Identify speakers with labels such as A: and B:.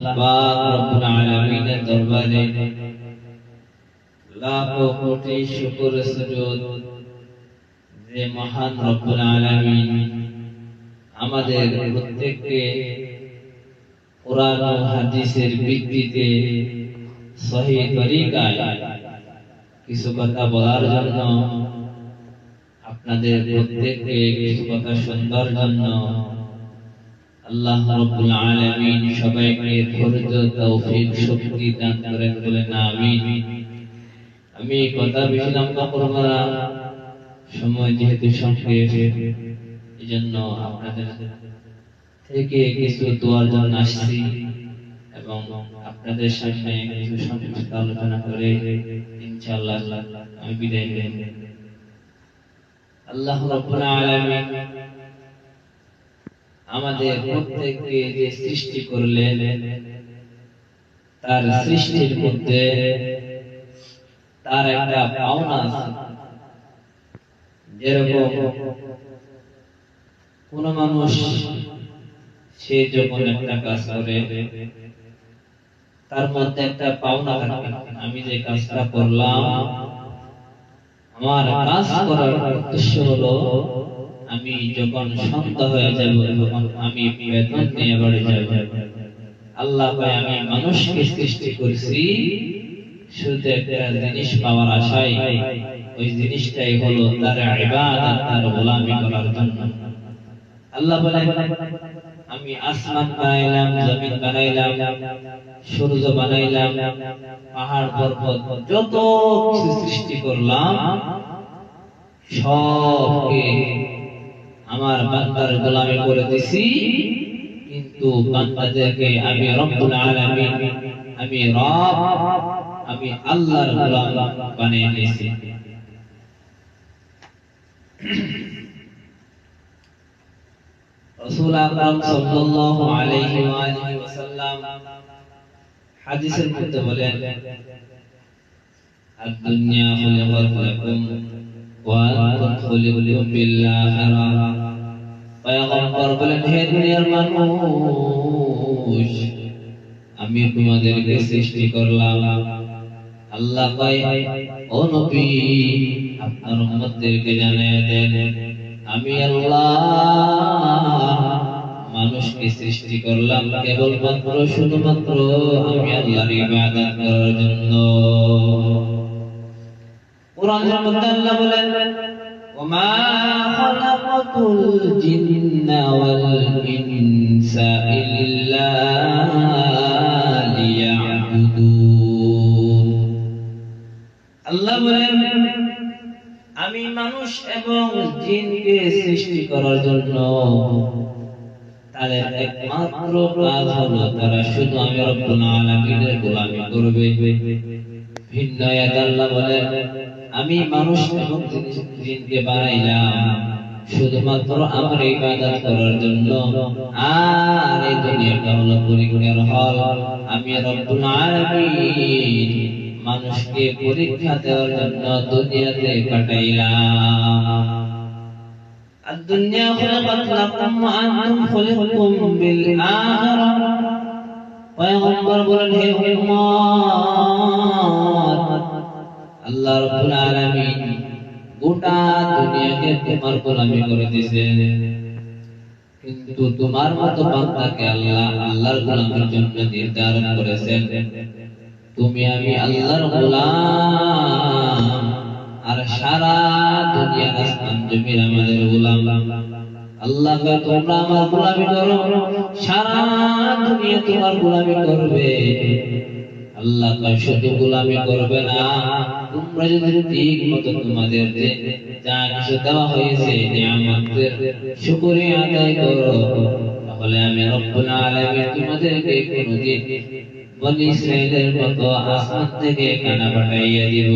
A: পাক রব্বুল আলামিনের দরবারে লাখো কোটি শুকর সুজুদ যে মহান রব্বুল আলামিন আমাদের প্রত্যেককে কোরআন ও হাদিসের ভিত্তিতে সহিহ তরিকায় কিছু কথা বলার জন্য আপনাদের প্রত্যেককে কিছু কথা শোনার জন্য আল্লাহ রাব্বুল আলামিন সবাইকে ধৈর্য তৌফিক শক্তি দান করেন বলেন আমিন। আমি কথা বেশি লম্বা করব না, সময় যেহেতু সংক্ষেপ, এজন্য আপনাদের থেকে কিছু দোয়ার জন্য আসছি এবং আপনাদের সামনে কিছু সংক্ষিপ্ত আলোচনা করে ইনশাআল্লাহ আমি বিদায় নেব। আল্লাহ রাব্বুল আলামিন আমাদের প্রত্যেককে যে সৃষ্টি করলেন তার সৃষ্টির মধ্যে তার একটা পাওনা আছে। যেরকম কোন মানুষ সে যখন একটা কাজ করে তার মধ্যে একটা পাওনা থাকে, আমি যে কাজটা করলাম আমার কাজ করার উদ্দেশ্য হলো আমি যখন সন্ধ্যা হয়ে যাব তখন আমি বেতন নিয়ে বাড়ি যাব। আল্লাহ কয় আমি মানুষকে সৃষ্টি করেছি শুধু একটা জিনিস পাওয়ার আশায়, ওই জিনিসটাই হলো তার ইবাদত, তার গোলামি করার জন্য। আল্লাহ বলে আমি আসমান বানাইলাম, জমিন বানাইলাম, সূর্য বানাইলাম, পাহাড় পর্বত যত কিছু সৃষ্টি করলাম সবকে আমার বান্দার গোলামি করে দিছি, কিন্তু বান্দাদেরকে আমি রব্বুল আলামিন, আমি রব, আমি আল্লাহর গোলাম বানিয়ে নিয়েছি। রাসূল আকরাম সাল্লাল্লাহু আলাইহি ওয়া আলিহি ওয়াসাল্লাম হাদিসের মধ্যে বলেন আদ-দুনিয়া খুলিকাত লাকুম ওয়া আনতুম খুলিকুম বিল আখিরাহ। পয়গম্বর বলেন হে দুনিয়ার মানুষ আমি তোমাদেরকে সৃষ্টি করলাম। আল্লাহ কয় ও নবী আপনার উম্মতদেরকে জানিয়ে দেন আমি আল্লাহ মানুষকে সৃষ্টি করলাম কেবলমাত্র শুধুমাত্র আমি আল্লাহর ইবাদত করার জন্য। কোরআনের মধ্যে আল্লাহ বলেন ওমা খালাকাতুল জিন্না ওয়াল ইনসা ইল্লা লিয়াবুদুন। আল্লাহ বলেন আমি মানুষ এবং জিনকে সৃষ্টি করার জন্য তাদের একমাত্র কাজ হলো তারা শুধু আমি রব্বুল আলামিনের গোলামি করবে। ভিন্ন আয়াতে আল্লাহ বলেন আমি মানুষ এবং জিনকে বানাইলাম শুধুমাত্র আমার ইবাদত করার জন্য, আর এই দুনিয়াটা হলো পরীক্ষার হল। আমি রব্বুল আলামিন মানুষকে পরীক্ষা দেওয়ার জন্য দুনিয়াতে পাঠাইলাম। الدنيا خلقت لكم وأنتم خلقتم بالآخرة। পয়গম্বর বলেন হে উম্মত আল্লাহ রাব্বুল আলামিন গোটা দুনিয়াকে তোমার গোলামি করে দিয়েছেন, কিন্তু তোমার মতো বান্দাকে আল্লাহ আল্লাহর গোলামির জন্য নির্ধারণ করেছেন। তুমি আমি আল্লাহর গোলাম, আর সারা দুনিয়ার আসমান জমিন আমাদের গোলাম। আল্লাহ কয় তোমরা আমার গোলামি করো, সারা দুনিয়া তোমার গোলামি করবে। আল্লাহ কয় শুধু গোলামি করবে না, তোমরা যদি ঠিক মতো তোমাদের যা কিছু দেওয়া হয়েছে নিয়ামতের শুকরিয়া আদায় করো, তাহলে আমি রব্বুল আলামিন তোমাদেরকে কোনদিন বনি ইসরাঈলের মতো আসমান থেকে কানা পাঠাইয়া দিব।